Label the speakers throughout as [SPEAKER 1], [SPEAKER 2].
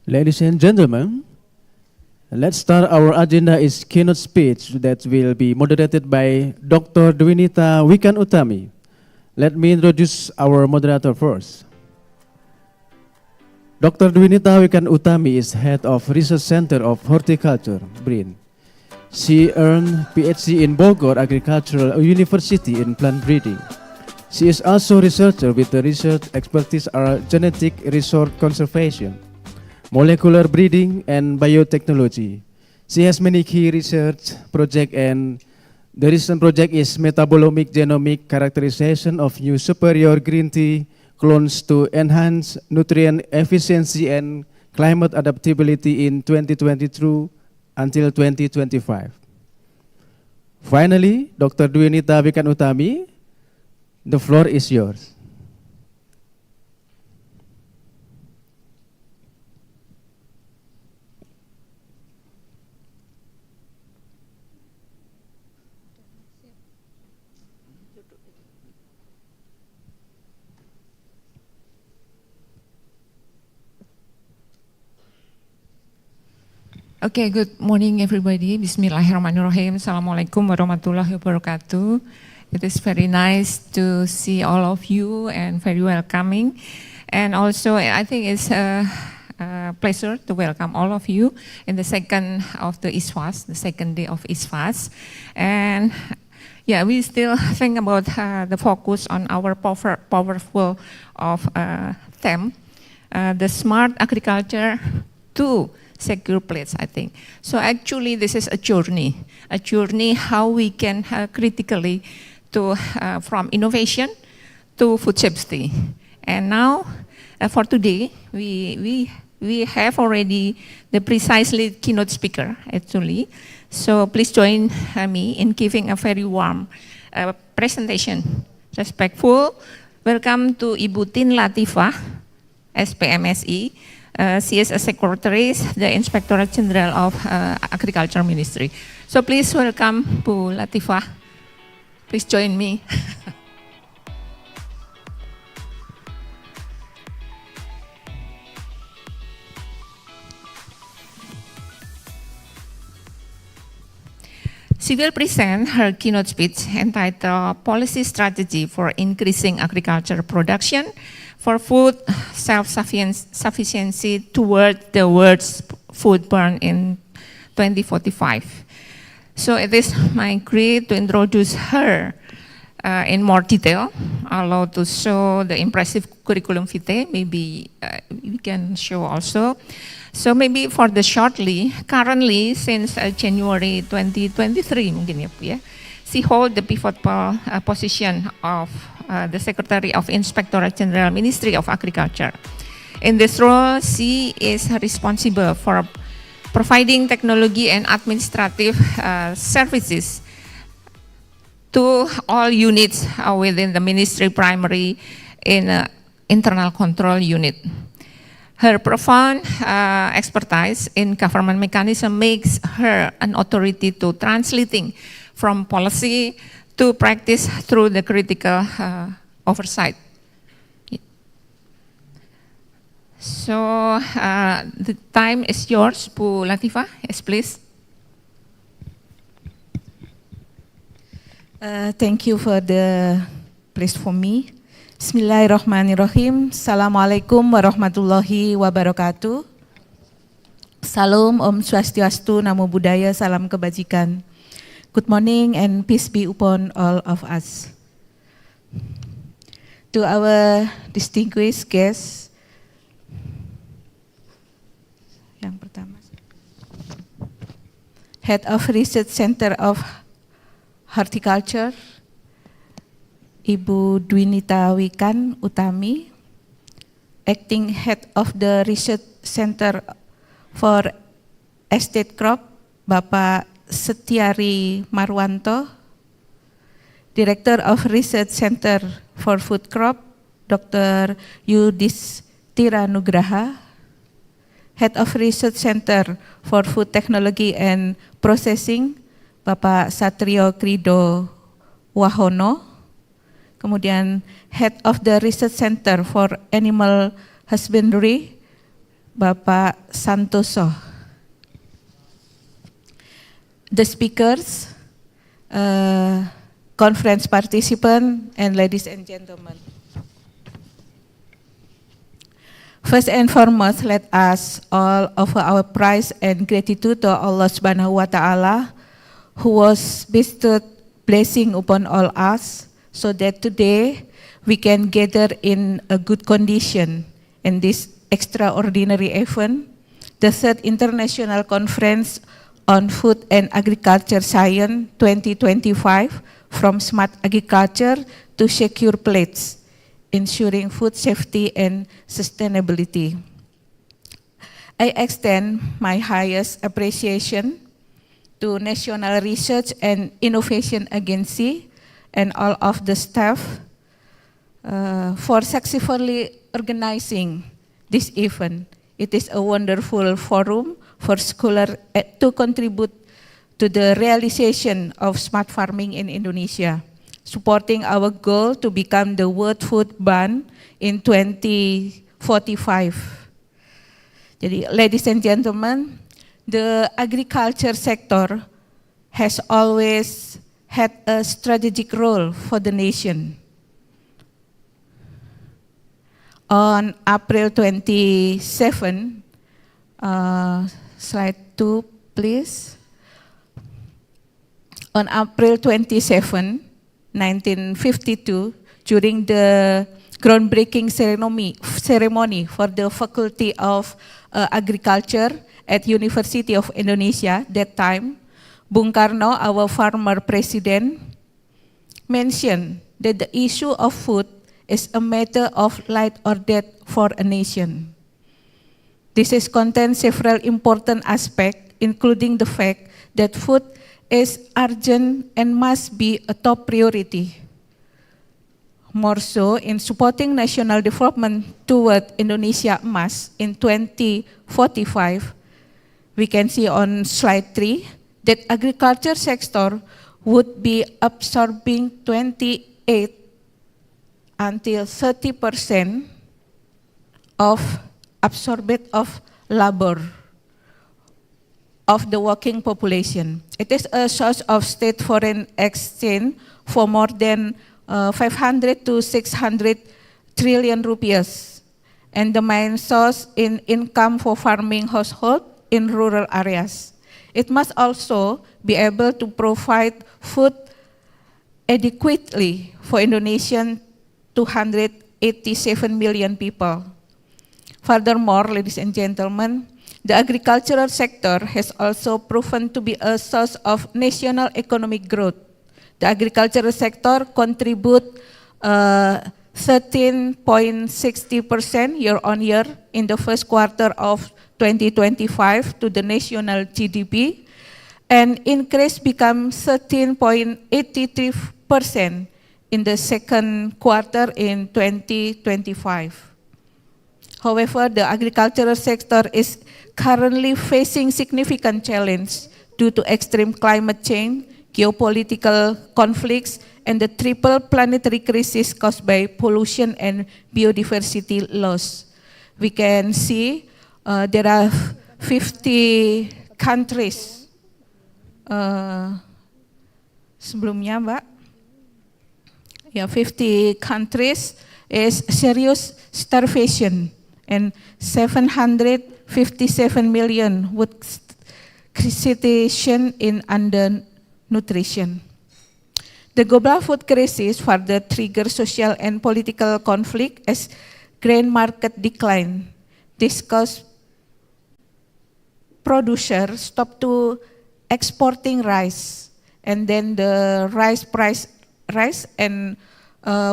[SPEAKER 1] Ladies and gentlemen, let's start. Our agenda is keynote speech that will be moderated by Dr. Dwinita Wikan Utami. Let me introduce our moderator first. Dr. Dwinita Wikan Utami is head of Research Center of Horticulture, BRIN. She earned PhD in Bogor Agricultural University in plant breeding. She is also researcher with the research expertise are genetic resource conservation, molecular breeding, and biotechnology. She has many key research projects, and the recent project is metabolomic genomic characterization of new superior green tea clones to enhance nutrient efficiency and climate adaptability in 2022 until 2025. Finally, Dr. Dwinita Wikan Utami, the floor is yours.
[SPEAKER 2] Okay, good morning everybody. Bismillahirrahmanirrahim. Assalamualaikum warahmatullahi wabarakatuh. It is very nice to see all of you and very welcoming. And also I think it's a pleasure to welcome all of you in the second of the ICFAS, the second day of ICFAS. And yeah, we still think about the focus on our powerful of theme, the smart agriculture to secure plates, I think. So actually this is a journey how we can critically to from innovation to food safety. And now for today, we have already the precisely keynote speaker actually. So please join me in giving a very warm presentation. Respectful welcome to Ibu Tin Latifah, SPMSI. She is a secretary, the Inspectorate General of Agriculture Ministry. So please welcome Bu Latifah. Please join me. She will present her keynote speech entitled Policy Strategy for Increasing Agriculture Production for Food Self-Sufficiency toward the world's food burn in 2045. So it is my great to introduce her in more detail, allow to show the impressive curriculum vitae, maybe we can show also. So maybe for the shortly, currently since January 2023 mungkin ya Bu ya, she hold the pivotal position of the Secretary of Inspectorate General Ministry of Agriculture. In this role, she is responsible for providing technology and administrative services to all units within the ministry, primary in internal control unit. Her profound expertise in government mechanism makes her an authority to translating from policy to practice through the critical oversight. So the time is yours, Bu Latifah. Yes, please.
[SPEAKER 3] Thank you for the place for me. Bismillahirrahmanirrahim. Assalamualaikum warahmatullahi wabarakatuh. Salam, Om Swastiastu, Namo Buddhaya, Salam Kebajikan. Good morning and peace be upon all of us. To our distinguished guests, yang pertama, Head of Research Center of Horticulture, Ibu Dwinita Wikan Utami, Acting Head of the Research Center for Estate Crop, Bapak Setiari Marwanto, Director of Research Center for Food Crop, Dr. Yudhistira Nugraha, Head of Research Center for Food Technology and Processing, Bapak Satrio Krido Wahono, kemudian Head of the Research Center for Animal Husbandry, Bapak Santoso. The speakers, conference participants, and ladies and gentlemen. First and foremost, let us all offer our praise and gratitude to Allah Subhanahu wa Ta'ala, who was bestowed blessing upon all us, so that today we can gather in a good condition in this extraordinary event, the third International Conference on Food and Agriculture Science 2025, from smart agriculture to secure plates, ensuring food safety and sustainability. I extend my highest appreciation to National Research and Innovation Agency and all of the staff for successfully organizing this event. It is a wonderful forum for scholars to contribute to the realization of smart farming in Indonesia, supporting our goal to become the world food ban in 2045. Jadi, ladies and gentlemen, the agriculture sector has always had a strategic role for the nation. On April 27, slide 2, please. On April 27, 1952, during the groundbreaking ceremony for the Faculty of Agriculture at University of Indonesia, that time, Bung Karno, our former president, mentioned that the issue of food is a matter of life or death for a nation. This is contains several important aspects, including the fact that food is urgent and must be a top priority. More so, in supporting national development toward Indonesia Emas in 2045, we can see on slide 3 that agriculture sector would be absorbing 28 until 30% of absorbed of labor of the working population. It is a source of state foreign exchange for more than 500 to 600 trillion rupees, and the main source in income for farming household in rural areas. It must also be able to provide food adequately for Indonesian 287 million people. Furthermore, ladies and gentlemen, the agricultural sector has also proven to be a source of national economic growth. The agricultural sector contribute 13.60% year-on-year in the first quarter of 2025 to the national GDP, and increase become 13.83% in the second quarter in 2025. However, the agricultural sector is currently facing significant challenge due to extreme climate change, geopolitical conflicts, and the triple planetary crisis caused by pollution and biodiversity loss. We can see there are 50 countries. Sebelumnya, Mbak. Yeah, 50 countries is serious starvation, and 757 million would situation in undernutrition. The global food crisis further triggers social and political conflict as grain market decline. This caused producers stop to exporting rice, and then the rice price rise and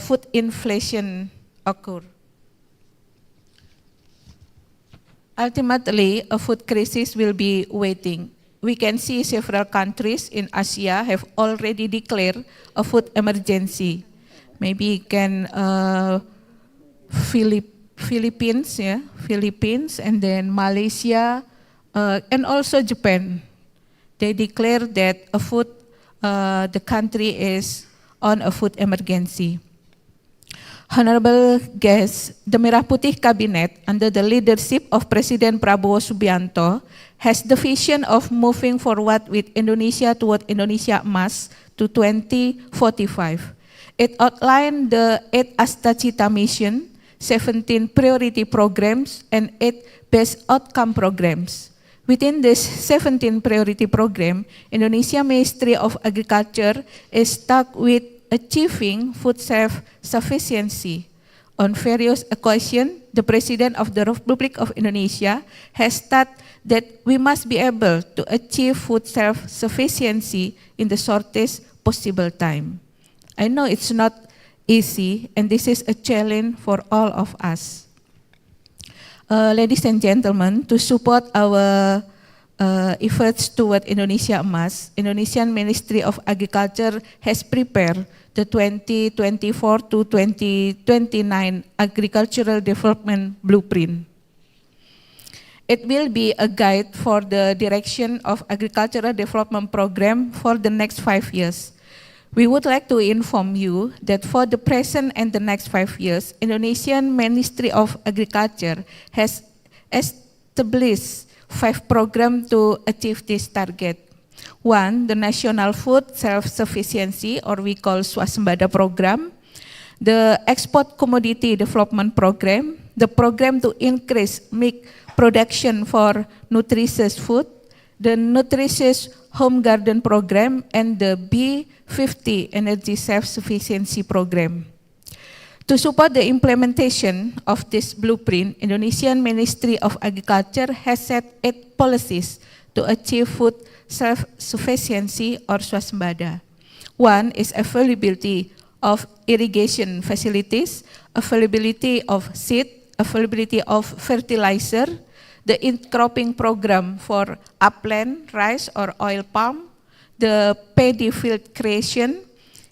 [SPEAKER 3] food inflation occur. Ultimately, a food crisis will be waiting. We can see several countries in Asia have already declared a food emergency. Maybe can Philippines, and then Malaysia, and also Japan. They declare that the country is on a food emergency. Honorable guests, the Merah Putih Cabinet, under the leadership of President Prabowo Subianto, has the vision of moving forward with Indonesia toward Indonesia Emas to 2045. It outlined the 8 Astacita mission, 17 priority programs, and 8 best outcome programs. Within this 17 priority program, Indonesia Ministry of Agriculture is stuck with achieving food self-sufficiency. On various occasions, the President of the Republic of Indonesia has stated that we must be able to achieve food self-sufficiency in the shortest possible time. I know it's not easy, and this is a challenge for all of us. Ladies and gentlemen, to support our efforts toward Indonesia Emas, Indonesian Ministry of Agriculture has prepared the 2024 to 2029 Agricultural Development Blueprint. It will be a guide for the direction of agricultural development program for the next 5 years. We would like to inform you that for the present and the next 5 years, Indonesian Ministry of Agriculture has established 5 programs to achieve this target. 1, the National Food Self-Sufficiency, or we call Swasembada Program, the Export Commodity Development Program, the program to increase milk production for nutritious food, the Nutritious Home Garden Program, and the B50 Energy Self-Sufficiency Program. To support the implementation of this blueprint, Indonesian Ministry of Agriculture has set 8 policies to achieve food self-sufficiency or swasembada. 1 is availability of irrigation facilities, availability of seed, availability of fertilizer, the in-cropping program for upland, rice or oil palm, the paddy field creation,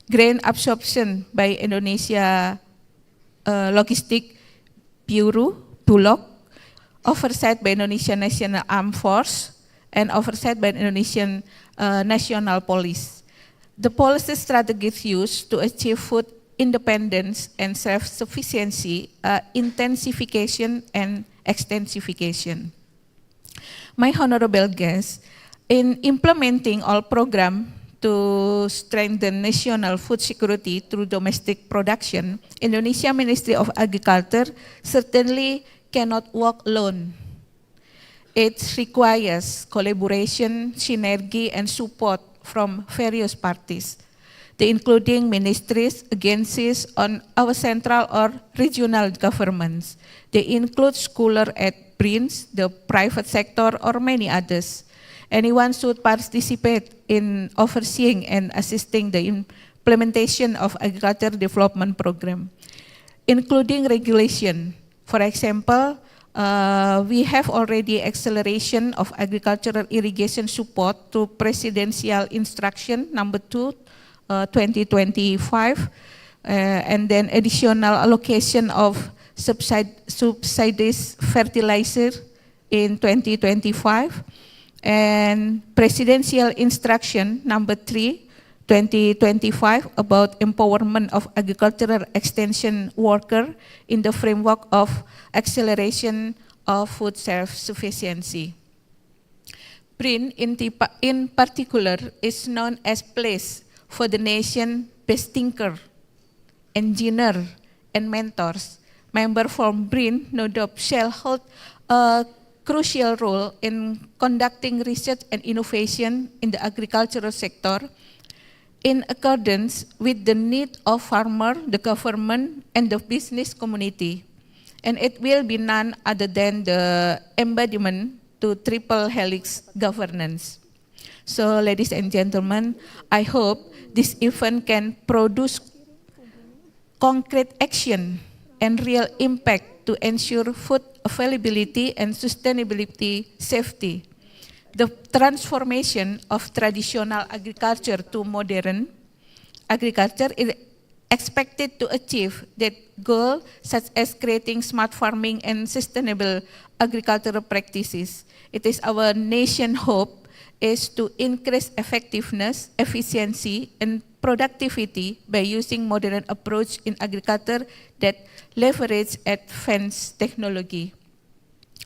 [SPEAKER 3] grain absorption by Indonesia Logistic Bureau, Bulog, oversight by Indonesian National Armed Force, and oversight by Indonesian National Police. The policy strategies used to achieve food independence and self-sufficiency are intensification and extensification. My honorable guests, in implementing all programs to strengthen national food security through domestic production, Indonesia Ministry of Agriculture certainly cannot work alone. It requires collaboration, synergy, and support from various parties, including ministries, agencies on our central or regional governments. They include schools at BRINs, the private sector, or many others. Anyone should participate in overseeing and assisting the implementation of agriculture development program, including regulation. For example, we have already acceleration of agricultural irrigation support to Presidential Instruction number 2, 2025, and then additional allocation of subsidies fertilizer in 2025, and Presidential Instruction number 3, 2025 about empowerment of agricultural extension worker in the framework of acceleration of food self-sufficiency. BRIN in particular is known as place for the nation best thinker, engineer, and mentors. Members from BRIN, no doubt, shall hold a crucial role in conducting research and innovation in the agricultural sector in accordance with the need of farmer, the government, and the business community. And it will be none other than the embodiment to triple helix governance. So, ladies and gentlemen, I hope this event can produce concrete action and real impact to ensure food availability and sustainability safety. The transformation of traditional agriculture to modern agriculture is expected to achieve that goal, such as creating smart farming and sustainable agricultural practices. It is our nation's hope is to increase effectiveness, efficiency, and productivity by using modern approach in agriculture that leverage advanced technology.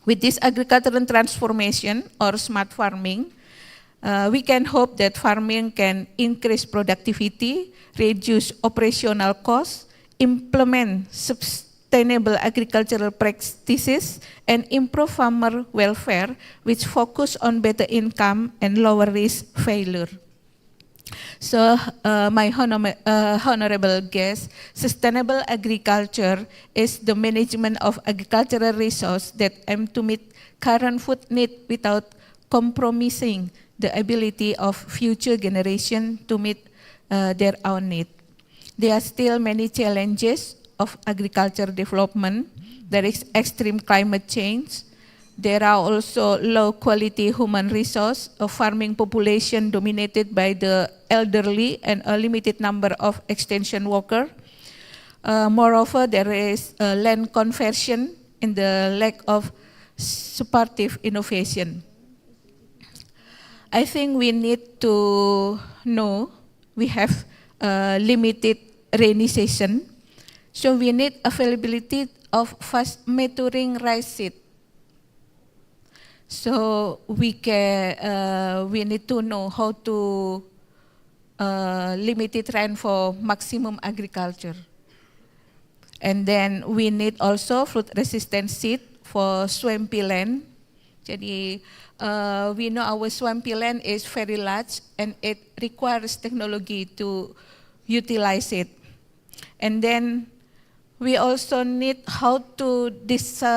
[SPEAKER 3] With this agricultural transformation or smart farming, we can hope that farming can increase productivity, reduce operational costs, implement sustainable agricultural practices, and improve farmer welfare, which focus on better income and lower risk failure. So, my honorable guest, sustainable agriculture is the management of agricultural resources that aim to meet current food need without compromising the ability of future generations to meet their own need. There are still many challenges of agriculture development. There is extreme climate change. There are also low quality human resource, a farming population dominated by the elderly and a limited number of extension workers. Moreover, there is land conversion and the lack of supportive innovation. I think we need to know we have limited rainy season, so we need availability of fast maturing rice seed. So we need to know how to limit rain for maximum agriculture. And then we need also fruit resistant seed for swampy land. Jadi we know our swampy land is very large and it requires technology to utilize it. And then we also need how to desalinate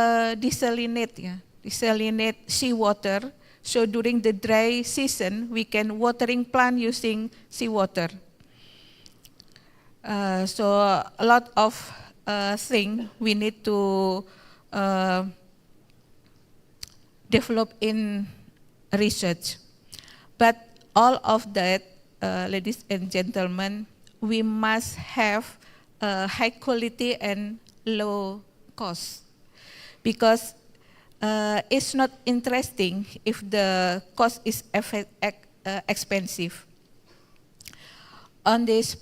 [SPEAKER 3] seawater. So during the dry season, we can watering plant using seawater. So a lot of things we need to develop in research. But all of that, ladies and gentlemen, we must have high quality and low cost, because it's not interesting if the cost is expensive. On this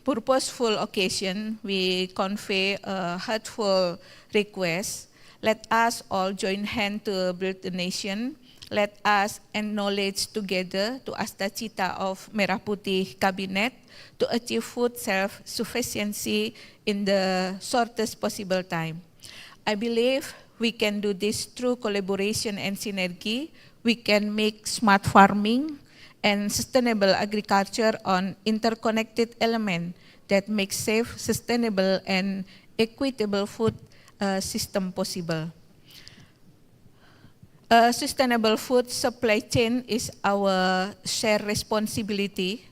[SPEAKER 3] purposeful occasion, we convey a heartfelt request. Let us all join hands to build the nation. Let us acknowledge together to Astacita of Merah Putih Cabinet to achieve food self-sufficiency in the shortest possible time. I believe we can do this through collaboration and synergy. We can make smart farming and sustainable agriculture on interconnected elements that make safe, sustainable, and equitable food system possible. A sustainable food supply chain is our shared responsibility.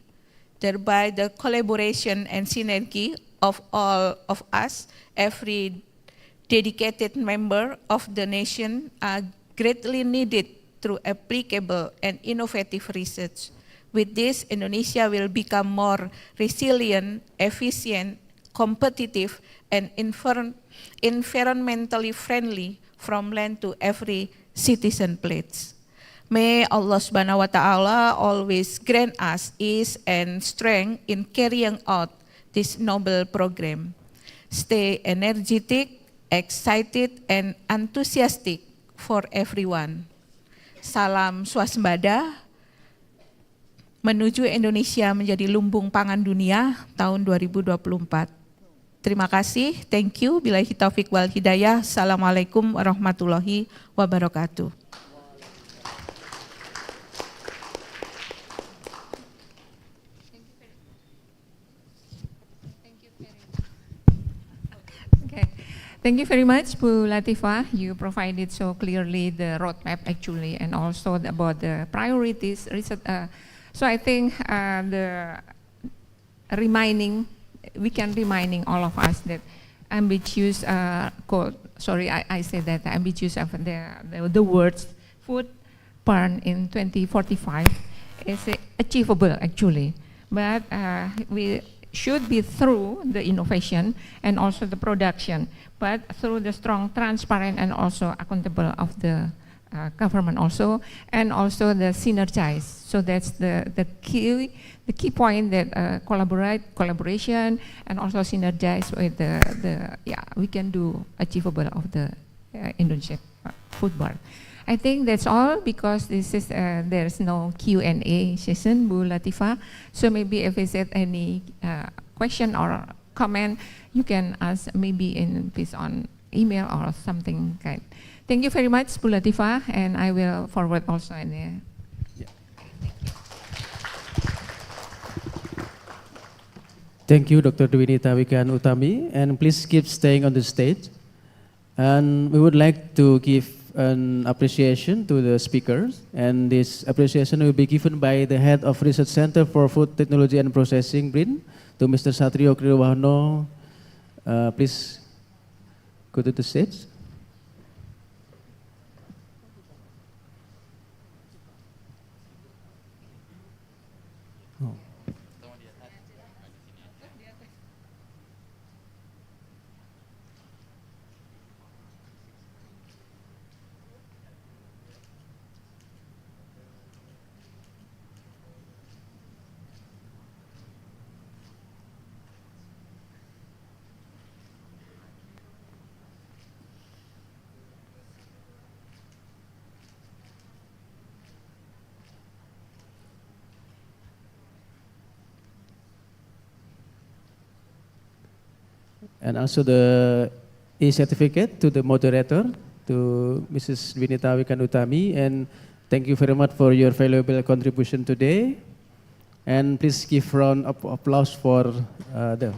[SPEAKER 3] Thereby, the collaboration and synergy of all of us, every dedicated member of the nation, are greatly needed through applicable and innovative research. With this, Indonesia will become more resilient, efficient, competitive, and environmentally friendly from land to every citizen plate. May Allah Subhanahu wa Ta'ala always grant us ease and strength in carrying out this noble program. Stay energetic, excited, and enthusiastic for everyone. Salam swasembada menuju Indonesia menjadi lumbung pangan dunia tahun 2024. Terima kasih, thank you. Billahi taufiq wal hidayah. Assalamualaikum warahmatullahi wabarakatuh.
[SPEAKER 2] Okay. Thank you very much, Bu Latifah. You provided so clearly the roadmap actually, and also about the priorities. So I think we can reminding all of us that ambitious goal. Sorry, I say that ambitious of the words food burn in 2045 is achievable actually, but we should be through the innovation and also the production, but through the strong, transparent, and also accountable of the government also, and also the synergize. So that's the key point that collaboration and also synergize with we can do achievable of the Indonesia food board. I think that's all because this is there's no Q&A session, Bu Latifah. So maybe if is there any question or comment, you can ask maybe on email or something kind. Thank you very much, Bu Latifah, and I will forward also in there.
[SPEAKER 1] Thank you, Dr. Dwi Nitawikan Utami, and please keep staying on the stage. And we would like to give an appreciation to the speakers, and this appreciation will be given by the Head of Research Center for Food Technology and Processing, BRIN, to Mr. Satrio Kriwahno. Please go to the stage. And also the e-certificate to the moderator, to Mrs. Dwi Nitawikan Utami, and thank you very much for your valuable contribution today. And please give round of applause for them.